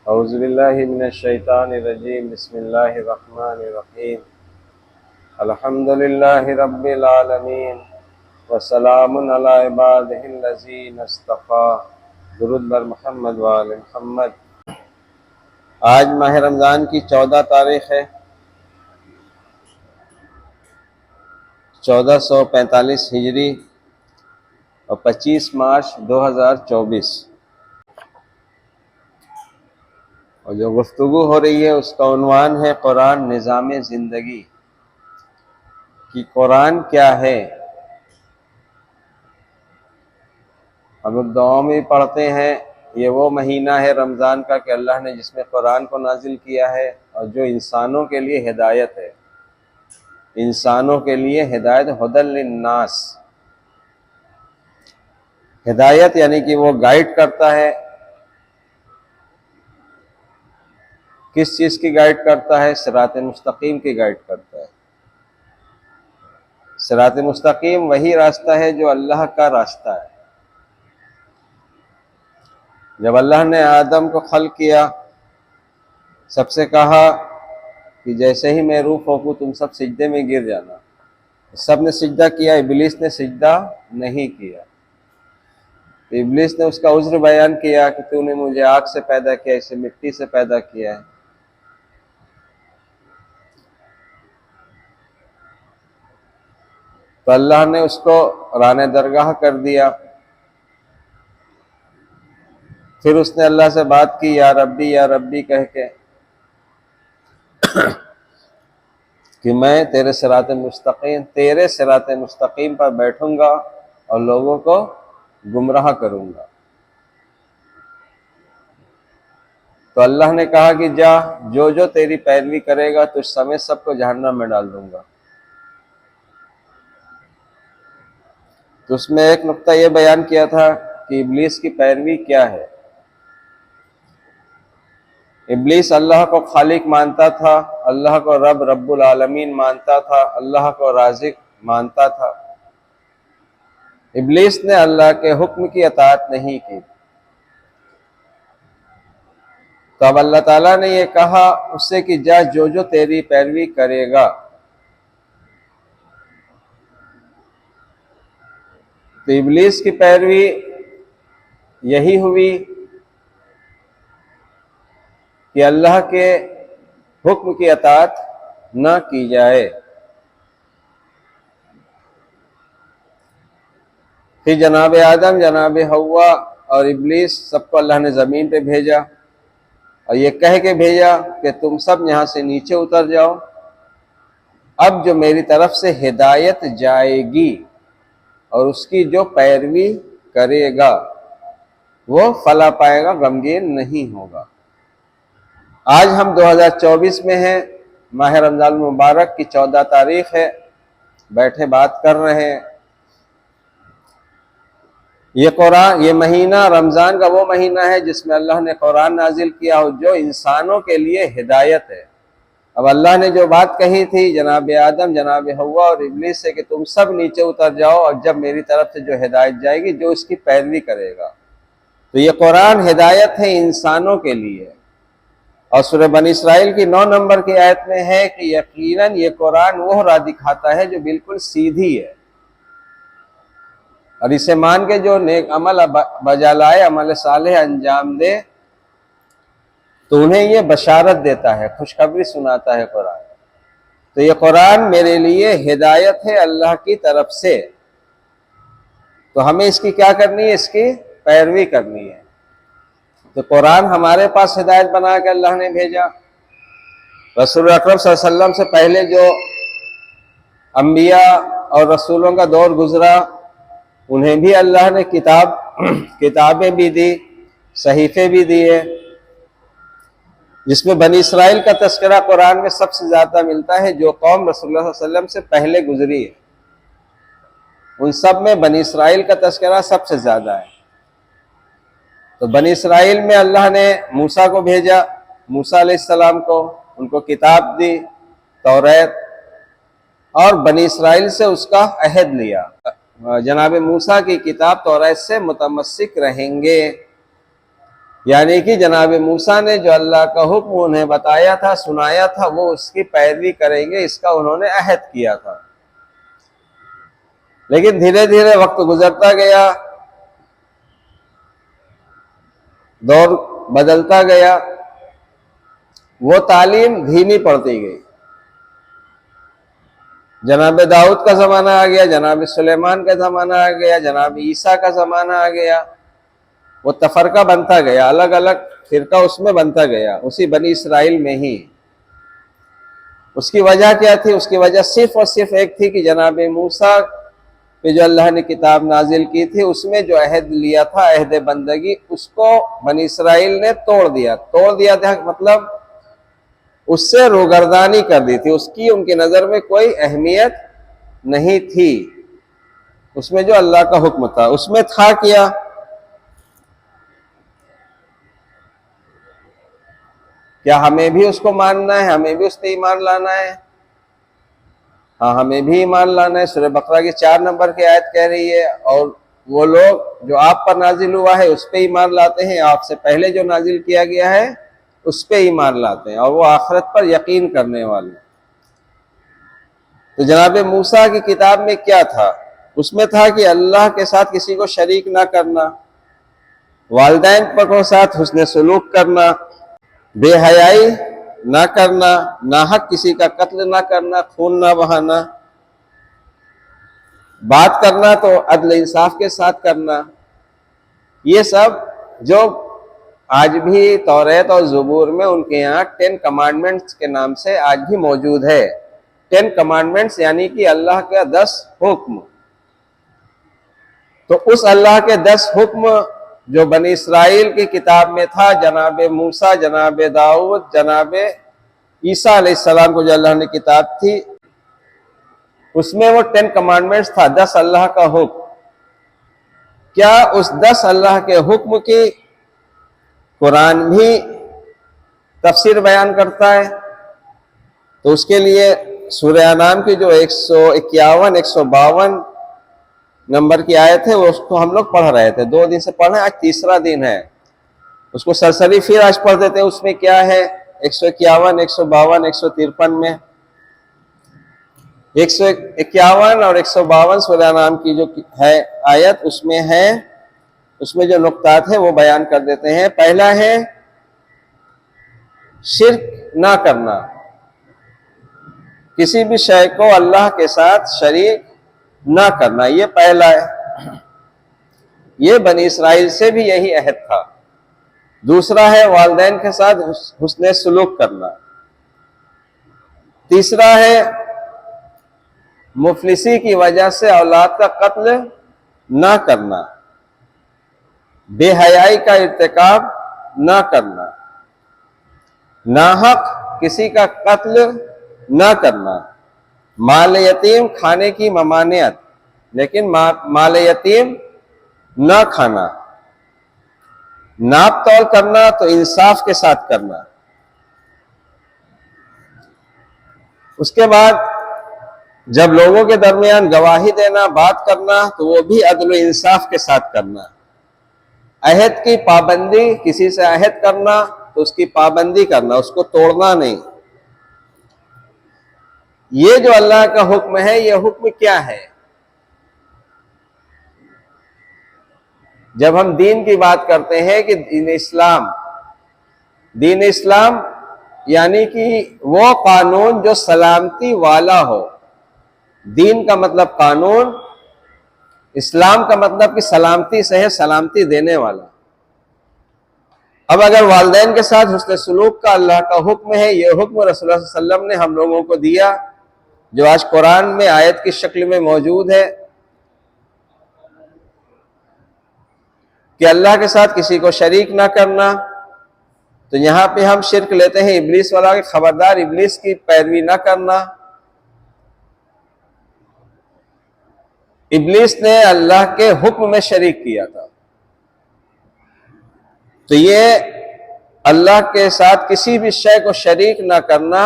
औज़ुबिल्लाहि मिनश्शैतानिर्रजीम बिस्मिल्लाहिर्रहमानिर्रहीम अल्हम्दुलिल्लाहि रब्बिल आलमीन वस्सलामुन अला इबादिहिल्लज़ीना इस्तफ़ा दुरूद बर मोहम्मद व आले मोहम्मद। आज माह रमज़ान की 14 तारीख़ है। 1445 हिजरी और 25 मार्च 2024। और जो गुफ्तगू हो रही है उसका उन्वान है कुरान निज़ामे ज़िंदगी कि कुरान क्या है। हम लोग दुआओं में पढ़ते हैं ये वो महीना है रमज़ान का कि अल्लाह ने जिसमें कुरान को नाजिल किया है और जो इंसानों के लिए हिदायत है, इंसानों के लिए हिदायत, हुदल लिन्नास। हिदायत यानी कि वो गाइड करता है। किस चीज़ की गाइड करता है? सिरात मुस्तकीम की गाइड करता है। सिरात मुस्तकीम वही रास्ता है जो अल्लाह का रास्ता है। जब अल्लाह ने आदम को खल्क किया, सबसे कहा कि जैसे ही मैं रूह फूंकूं तुम सब सिजदे में गिर जाना। सब ने सिजदा किया, इब्लीस ने सिजदा नहीं किया। तो इब्लीस ने उसका उज्र बयान किया कि तूने मुझे आग से पैदा किया, इसे मिट्टी से पैदा किया है। तो अल्लाह ने उसको राने दरगाह कर दिया। फिर उसने अल्लाह से बात की या रब्बी कह के कि मैं तेरे सिरात मुस्तकीम पर बैठूंगा और लोगों को गुमराह करूंगा। तो अल्लाह ने कहा कि जा, जो जो तेरी पैरवी करेगा तो उस समय सबको जहन्नम में डाल दूंगा। तो उसमें एक नुक्ता यह बयान किया था कि इब्लीस की पैरवी क्या है। इब्लीस अल्लाह को खालिक मानता था, अल्लाह को रब्बुल आलमीन मानता था, अल्लाह को राज़िक मानता था। इब्लीस ने अल्लाह के हुक्म की अताअत नहीं की। तो अब अल्लाह ताला ने यह कहा उससे कि जा, जो जो तेरी पैरवी करेगा। तो इब्लीस की पैरवी यही हुई कि अल्लाह के हुक्म की अताअत न की जाए। फिर जनाब आदम, जनाब हव्वा और इब्लीस सबको अल्लाह ने ज़मीन पे भेजा और ये कह के भेजा कि तुम सब यहाँ से नीचे उतर जाओ। अब जो मेरी तरफ से हिदायत जाएगी और उसकी जो पैरवी करेगा वो फला पाएगा, गमगीन नहीं होगा। आज हम 2024 में हैं, माह रमज़ान मुबारक की 14 तारीख़ है। बैठे बात कर रहे हैं। ये कुरान, ये महीना रमज़ान का वो महीना है जिसमें अल्लाह ने कुरान नाजिल किया और जो इंसानों के लिए हिदायत है। अब अल्लाह ने जो बात कही थी जनाब आदम, जनाब हव्वा और इब्लीस से कि तुम सब नीचे उतर जाओ और जब मेरी तरफ से जो हिदायत जाएगी जो उसकी पैरवी करेगा। तो ये कुरान हिदायत है इंसानों के लिए। और सूरह बनी इसराइल की 9 नंबर की आयत में है कि यकीनन ये कुरान वो राह दिखाता है जो बिल्कुल सीधी है और इसे मान के जो नेक अमल बजा लाए, अमल सालेह अंजाम दे, तो उन्हें ये बशारत देता है, खुशखबरी सुनाता है कुरान। तो ये कुरान मेरे लिए हिदायत है अल्लाह की तरफ से। तो हमें इसकी क्या करनी है? इसकी पैरवी करनी है। तो कुरान हमारे पास हिदायत बना के अल्लाह ने भेजा। रसूल अकरम सल्लल्लाहु अलैहि वसल्लम से पहले जो अंबिया और रसूलों का दौर गुजरा उन्हें भी अल्लाह ने किताबें भी दी, सहीफे भी दिए, जिसमें बनी इसराइल का तस्करा कुरान में सबसे ज्यादा मिलता है। जो कौम रसूलुल्लाह सल्लल्लाहु अलैहि वसल्लम से पहले गुजरी है उन सब में बनी इसराइल का तस्करा सबसे ज्यादा है। तो बनी इसराइल में अल्लाह ने मूसा को भेजा, मूसा अलैहिस्सलाम को, उनको किताब दी तौरात, और बनी इसराइल से उसका अहद लिया। जनाब मूसा की किताब तौरात से मुतमस्सिक रहेंगे। यानी कि जनाब मूसा ने जो अल्लाह का हुक्म उन्हें बताया था, सुनाया था, वो उसकी पैरवी करेंगे, इसका उन्होंने अहद किया था। लेकिन धीरे धीरे वक्त गुजरता गया, दौर बदलता गया, वो तालीम धीमी पड़ती गई। जनाब दाऊद का ज़माना आ गया, जनाब सुलेमान का ज़माना आ गया, जनाब ईसा का ज़माना आ गया। वो तफरका बनता गया, अलग अलग फिरका उसमें बनता गया, उसी बनी इसराइल में ही। उसकी वजह क्या थी? उसकी वजह सिर्फ और सिर्फ एक थी कि जनाब मूसा पे जो अल्लाह ने किताब नाजिल की थी, उसमें जो अहद लिया था, अहद बंदगी, उसको बनी इसराइल ने तोड़ दिया। तोड़ दिया था मतलब उससे रोगर्दानी कर दी थी, उसकी उनकी नज़र में कोई अहमियत नहीं थी। उसमें जो अल्लाह का हुक्म था उसमें था क्या? क्या हमें भी उसको मानना है? हमें भी उस पर ईमान लाना है? हाँ, हमें भी ईमान लाना है। सूरह बकरा की 4 नंबर की आयत कह रही है, और वो लोग जो आप पर नाजिल हुआ है उस पर ईमान लाते हैं, आपसे पहले जो नाजिल किया गया है उस पर ईमान लाते हैं, और वो आखिरत पर यकीन करने वाले। तो जनाब मूसा की किताब में क्या था? उसमें था कि अल्लाह के साथ किसी को शरीक ना करना, वालिदैन के साथ हुस्न सलूक करना, बेहयाई ना करना, नाहक किसी का कत्ल ना करना, खून ना बहाना, बात करना तो अदल इंसाफ के साथ करना। ये सब जो आज भी तौरात और ज़बूर में उनके यहाँ 10 कमांडमेंट्स के नाम से आज भी मौजूद है। 10 कमांडमेंट्स यानी कि अल्लाह का 10 हुक्म। तो उस अल्लाह के 10 हुक्म जो बनी इसराइल की किताब में था, जनाब मूसा, जनाब दाऊद, जनाब ईसा अलैहिस्सलाम को जो अल्लाह ने किताब थी, उसमें वो 10 कमांडमेंट्स था, 10 अल्लाह का हुक्म। क्या उस 10 अल्लाह के हुक्म की कुरान भी तफसीर बयान करता है? तो उसके लिए सूरह अनाम की जो 151, 152 नंबर की आयत है, उसको हम लोग पढ़ रहे थे, 2 दिन से पढ़ रहे हैं, आज तीसरा दिन है। उसको सरसरी फिर आज पढ़ देते हैं। उसमें क्या है? 151, 152, 153 में 151 और 152 सूरह अनाम की जो है आयत, उसमें है, उसमें जो नुक्तात है वो बयान कर देते हैं। पहला है शिर्क ना करना, किसी भी शय को अल्लाह के साथ शरीक ना करना, ये पहला है। ये बनी इसराइल से भी यही अहद था। दूसरा है वालिदैन के साथ हुस्न सलूक करना। तीसरा है मुफलिसी की वजह से औलाद का कत्ल ना करना, बेहयाई का इर्तिकाब ना करना, नाहक किसी का कत्ल ना करना, माल यतीम खाने की ममानियत, लेकिन माल यतीम ना खाना, नाप तौल करना तो इंसाफ के साथ करना। उसके बाद जब लोगों के दरमियान गवाही देना, बात करना, तो वो भी अदल इंसाफ के साथ करना। अहद की पाबंदी, किसी से अहद करना तो उसकी पाबंदी करना, उसको तोड़ना नहीं। ये जो अल्लाह का हुक्म है, ये हुक्म क्या है? जब हम दीन की बात करते हैं कि दीन इस्लाम यानी कि वो कानून जो सलामती वाला हो। दीन का मतलब कानून, इस्लाम का मतलब कि सलामती से है, सलामती देने वाला। अब अगर वालिदैन के साथ हुस्न सलूक का अल्लाह का हुक्म है, ये हुक्म रसूलुल्लाह सल्लल्लाहु अलैहि वसल्लम ने हम लोगों को दिया, जो आज कुरान में आयत की शक्ल में मौजूद है कि अल्लाह के साथ किसी को शरीक ना करना। तो यहां पे हम शिर्क लेते हैं इब्लीस वाला, कि खबरदार इब्लीस की पैरवी ना करना। इब्लीस ने अल्लाह के हुक्म में शरीक किया था, तो ये अल्लाह के साथ किसी भी शय को शरीक ना करना,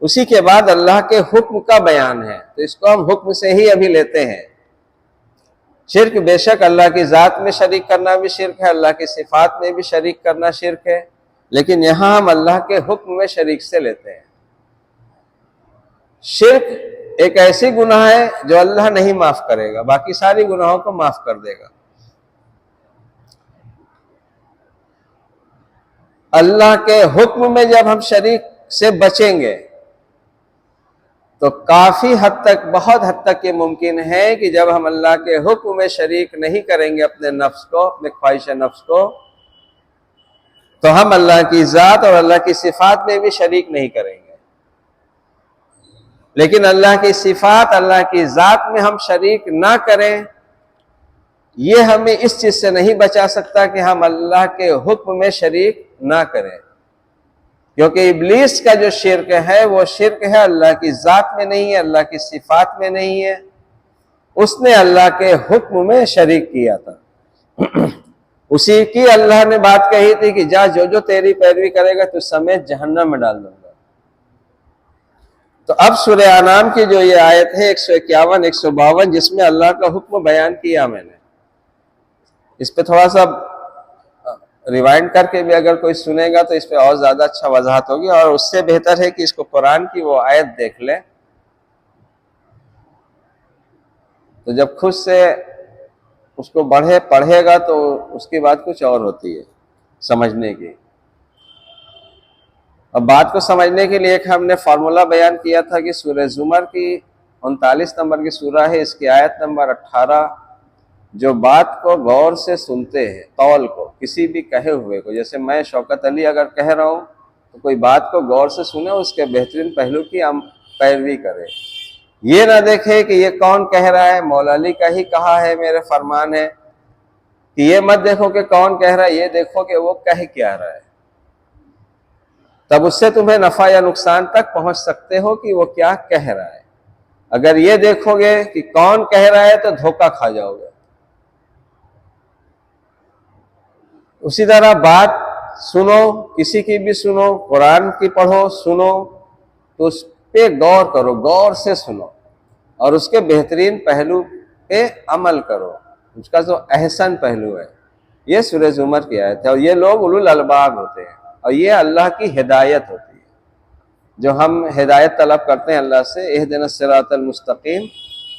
उसी के बाद अल्लाह के हुक्म का बयान है। तो इसको हम हुक्म से ही अभी लेते हैं। शिर्क बेशक अल्लाह की ज़ात में शरीक करना भी शिर्क है, अल्लाह की सिफात में भी शरीक करना शिर्क है, लेकिन यहां हम अल्लाह के हुक्म में शरीक से लेते हैं। शिर्क एक ऐसी गुनाह है जो अल्लाह नहीं माफ करेगा, बाकी सारी गुनाहों को माफ कर देगा। अल्लाह के हुक्म में जब हम शरीक से बचेंगे तो काफी हद तक, बहुत हद तक ये मुमकिन है कि जब हम अल्लाह के हुक्म में शरीक नहीं करेंगे अपने नफ्स को, अपने ख्वाहिश नफ्स को, तो हम अल्लाह की ज़ात और अल्लाह की सिफात में भी शरीक नहीं करेंगे। लेकिन अल्लाह की सिफात, अल्लाह की ज़ात में हम शरीक ना करें, ये हमें इस चीज से नहीं बचा सकता कि हम अल्लाह के हुक्म में शरीक ना करें, क्योंकि इब्लीस का जो शिर्क है वो शिर्क है अल्लाह की ज़ात में नहीं है, अल्लाह की सिफात में नहीं है। उसने अल्लाह के हुक्म में शरीक किया था। उसी की अल्लाह ने बात कही थी कि जा जो जो तेरी पैरवी करेगा तो समेत जहन्नम में डाल दूंगा। तो अब सूरह अनाम की जो ये आयत है 151, 152, जिसमें अल्लाह का हुक्म बयान किया मैंने, इस पे थोड़ा सा रिवाइंड करके भी अगर कोई सुनेगा तो इस पे और ज्यादा अच्छा वजाहत होगी, और उससे बेहतर है कि इसको कुरान की वो आयत देख ले, तो जब खुद से उसको पढ़ेगा तो उसकी बात कुछ और होती है समझने की। अब बात को समझने के लिए एक हमने फार्मूला बयान किया था कि सूरह जुमर की 39 नंबर की सूरह है, इसकी आयत नंबर 18, जो बात को गौर से सुनते हैं, कौल को, किसी भी कहे हुए को, जैसे मैं शौकत अली अगर कह रहा हूं तो कोई बात को गौर से सुने, उसके बेहतरीन पहलू की हम पैरवी करें। ये ना देखे कि ये कौन कह रहा है, मौला अली का ही कहा है, मेरे फरमान है, कि ये मत देखो कि कौन कह रहा है, ये देखो कि वो कह क्या रहा है। तब उससे तुम्हें नफा या नुकसान तक पहुंच सकते हो कि वो क्या कह रहा है। अगर ये देखोगे कि कौन कह रहा है तो धोखा खा जाओगे। उसी तरह बात सुनो, किसी की भी सुनो, कुरान की पढ़ो, सुनो, तो उस पे गौर करो, गौर से सुनो, और उसके बेहतरीन पहलू पे अमल करो, उसका जो अहसन पहलू है। ये सूरह जुमर की आयत है, और ये लोग उलुल अलबाब होते हैं, और ये अल्लाह की हिदायत होती है। जो हम हिदायत तलब करते हैं अल्लाह से, इहदिनस सिरातल मुस्तकीम,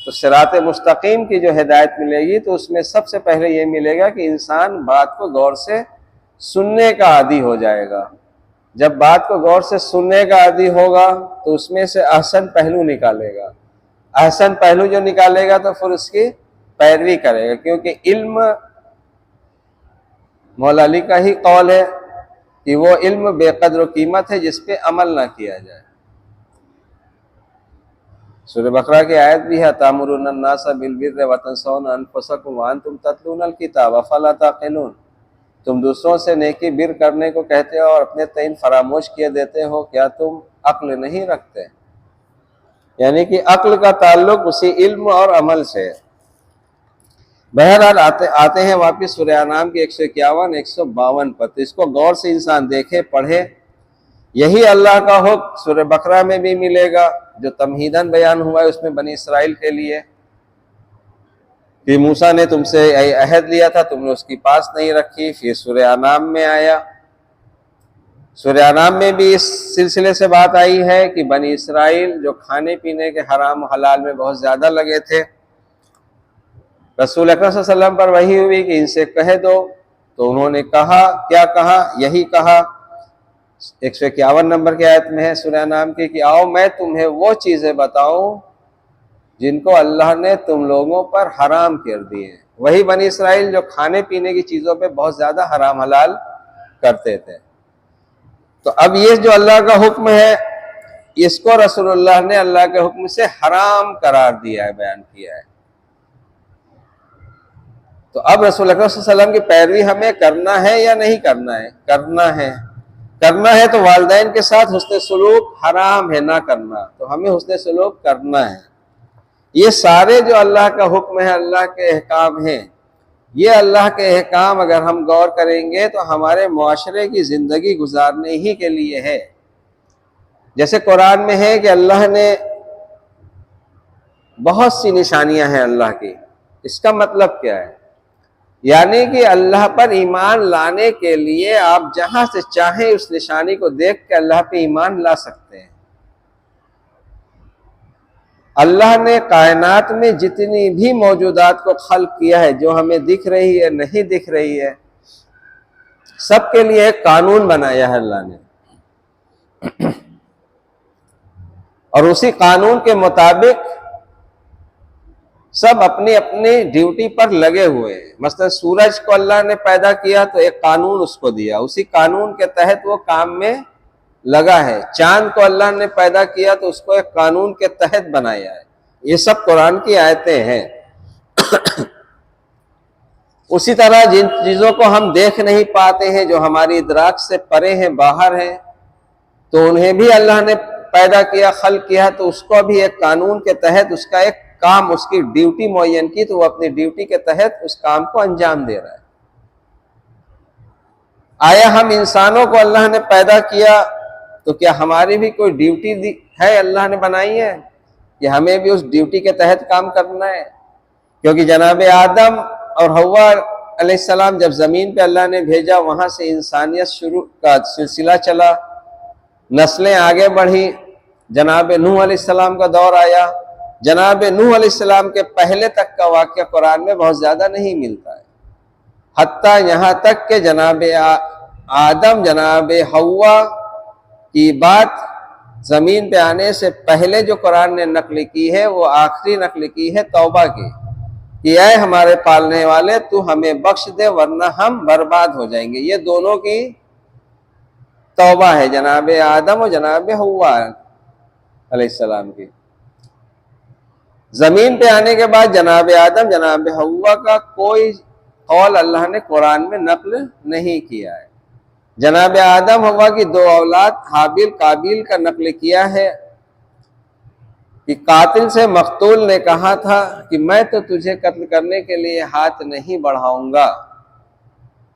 तो सिरात मुस्तकीम की जो हिदायत मिलेगी तो उसमें सबसे पहले ये मिलेगा कि इंसान बात को गौर से सुनने का आदी हो जाएगा। जब बात को गौर से सुनने का आदी होगा तो उसमें से अहसन पहलू निकालेगा, अहसन पहलू जो निकालेगा तो फिर उसकी पैरवी करेगा, क्योंकि इल्म, मौला अली का ही कौल है कि वो इल्म बेकद्र कीमत है जिस पे अमल ना किया जाए। सूरह बकरा की आयत भी है, तामुरुन अन्नासा बिल बिर्रि व तंसौना अनफुसकुम व अंतुम ततलूनल किताब अफला ताक़िलून, तुम दूसरों से नेकी बिर करने को कहते हो और अपने तईन फरामोश किए देते हो, क्या तुम अक्ल नहीं रखते। यानी कि अक्ल का ताल्लुक उसी इल्म और अमल से। बहरहाल आते हैं वापिस सूरह अनाम की 151, 152 पर, तो इसको गौर से इंसान देखे, पढ़े। यही अल्लाह का हुक्म सूरह बकरा में भी मिलेगा, जो तमहीदन बयान हुआ है उसमें बनी इसराइल के लिए, कि मूसा ने तुमसे अहद लिया था, तुमने उसकी पास नहीं रखी। फिर सूरह अनाम में आया, सूरह अनाम में भी इस सिलसिले से बात आई है कि बनी इसराइल जो खाने पीने के हराम हलाल में बहुत ज्यादा लगे थे, रसूल अकरम सल्लल्लाहु अलैहि वसल्लम पर वही हुई कि इनसे कह दो, तो उन्होंने कहा, क्या कहा, यही कहा 151 नंबर की आयत में है सूरह अनाम की, कि आओ मैं तुम्हें वो चीजें बताऊं जिनको अल्लाह ने तुम लोगों पर हराम कर दिए हैं। वही बनी इसराइल जो खाने पीने की चीजों पे बहुत ज्यादा हराम हलाल करते थे। तो अब ये जो अल्लाह का हुक्म है, इसको रसूलुल्लाह ने अल्लाह के हुक्म से हराम करार दिया है, बयान किया है। तो अब रसूल अकरम सल्लल्लाहु अलैहि वसल्लम की पैरवी हमें करना है या नहीं करना है? करना है। करना है तो वालिदैन के साथ हुस्न सलूक हराम है ना करना, तो हमें हुस्न सलूक करना है। ये सारे जो अल्लाह का हुक्म है, अल्लाह के अहकाम हैं, ये अल्लाह के अहकाम अगर हम गौर करेंगे तो हमारे मुआशरे की जिंदगी गुजारने ही के लिए है। जैसे कुरान में है कि अल्लाह ने बहुत सी निशानियां हैं अल्लाह की, इसका मतलब क्या है? यानी कि अल्लाह पर ईमान लाने के लिए आप जहां से चाहें उस निशानी को देख के अल्लाह पे ईमान ला सकते हैं। अल्लाह ने कायनात में जितनी भी मौजूदात को खल्क किया है, जो हमें दिख रही है, नहीं दिख रही है, सबके लिए एक कानून बनाया है अल्लाह ने, और उसी कानून के मुताबिक सब अपनी अपनी ड्यूटी पर लगे हुए हैं। मसलन सूरज को अल्लाह ने पैदा किया तो एक कानून उसको दिया, उसी कानून के तहत वो काम में लगा है। चांद को अल्लाह ने पैदा किया तो उसको एक कानून के तहत बनाया है। ये सब कुरान की आयतें हैं। उसी तरह जिन चीजों को हम देख नहीं पाते हैं, जो हमारी इदराक से परे हैं, बाहर हैं, तो उन्हें भी अल्लाह ने पैदा किया, खल्क किया, तो उसको भी एक कानून के तहत उसका एक काम, उसकी ड्यूटी मुअय्यन की, तो वो अपनी ड्यूटी के तहत उस काम को अंजाम दे रहा है। आया हम इंसानों को अल्लाह ने पैदा किया तो क्या हमारी भी कोई ड्यूटी है अल्लाह ने बनाई है कि हमें भी उस ड्यूटी के तहत काम करना है? क्योंकि जनाब आदम और हव्वा अलैहिस्सलाम जब जमीन पे अल्लाह ने भेजा, वहां से इंसानियत शुरू का सिलसिला चला, नस्लें आगे बढ़ी, जनाब नूह अलैहिस्सलाम का दौर आया। जनाब नूह अलैहिस्सलाम के पहले तक का वाक़या कुरान में बहुत ज्यादा नहीं मिलता है, हत्ता यहाँ तक के जनाब आदम, जनाब हव्वा की बात जमीन पे आने से पहले जो कुरान ने नकल की है, वो आखिरी नकल की है तौबा की, कि ऐ हमारे पालने वाले, तू हमें बख्श दे वरना हम बर्बाद हो जाएंगे। ये दोनों की तौबा है, जनाब आदम और जनाब हव्वा अलैहिस्सलाम की। जमीन पे आने के बाद जनाब आदम, जनाब हव्वा का कोई कौल अल्लाह ने कुरान में नकल नहीं किया है। जनाब आदम हव्वा की दो औलाद हाबिल काबिल का नकल किया है कि कातिल से मकतूल ने कहा था कि मैं तो तुझे कत्ल करने के लिए हाथ नहीं बढ़ाऊंगा,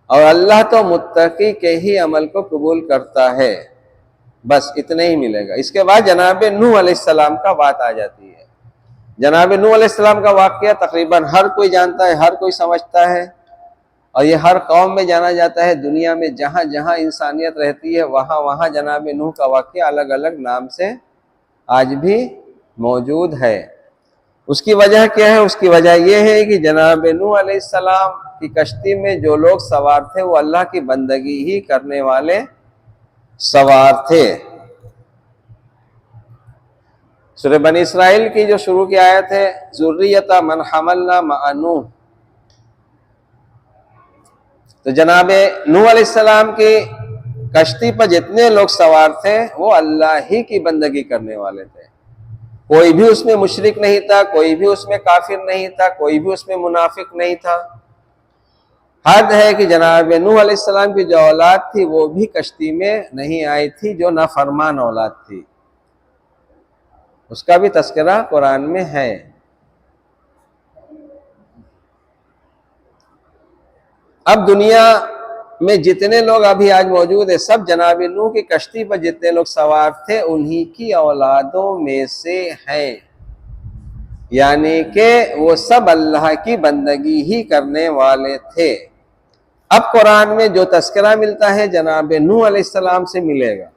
और अल्लाह तो मुत्तकी के ही अमल को कबूल करता है। बस इतना ही मिलेगा। इसके बाद जनाब नूह अलैहिस्सलाम का बात आ जाती है। जनाब नूह अलैहिस्सलाम का वाक़या तकरीबन हर कोई जानता है, हर कोई समझता है, और ये हर कौम में जाना जाता है। दुनिया में जहां जहां इंसानियत रहती है, वहां वहां जनाब नूह का वाक़या अलग अलग नाम से आज भी मौजूद है। उसकी वजह क्या है? उसकी वजह यह है कि जनाब नूह अलैहिस्सलाम की कश्ती में जो लोग सवार थे, वो अल्लाह की बंदगी ही करने वाले सवार थे। सूरह बनी इस्राइल की जो शुरू की आयत है, ज़ुर्रियता मन हमलना मअ नूह, तो जनाब नूह अलैहिस्सलाम की कश्ती पर जितने लोग सवार थे, वो अल्लाह ही की बंदगी करने वाले थे। कोई भी उसमें मुशरिक नहीं था, कोई भी उसमें काफिर नहीं था, कोई भी उसमें मुनाफिक नहीं था। हद है कि जनाब नूह अलैहिस्सलाम की जो औलाद थी, वो भी कश्ती में नहीं आई थी, जो नाफरमान औलाद थी। उसका भी तस्करा कुरान में है। अब दुनिया में जितने लोग अभी आज मौजूद है, सब जनाब नूह की कश्ती पर जितने लोग सवार थे, उन्हीं की औलादों में से हैं। यानी कि वो सब अल्लाह की बंदगी ही करने वाले थे। अब कुरान में जो तस्करा मिलता है, जनाब नूह अलैहिस्सलाम से मिलेगा।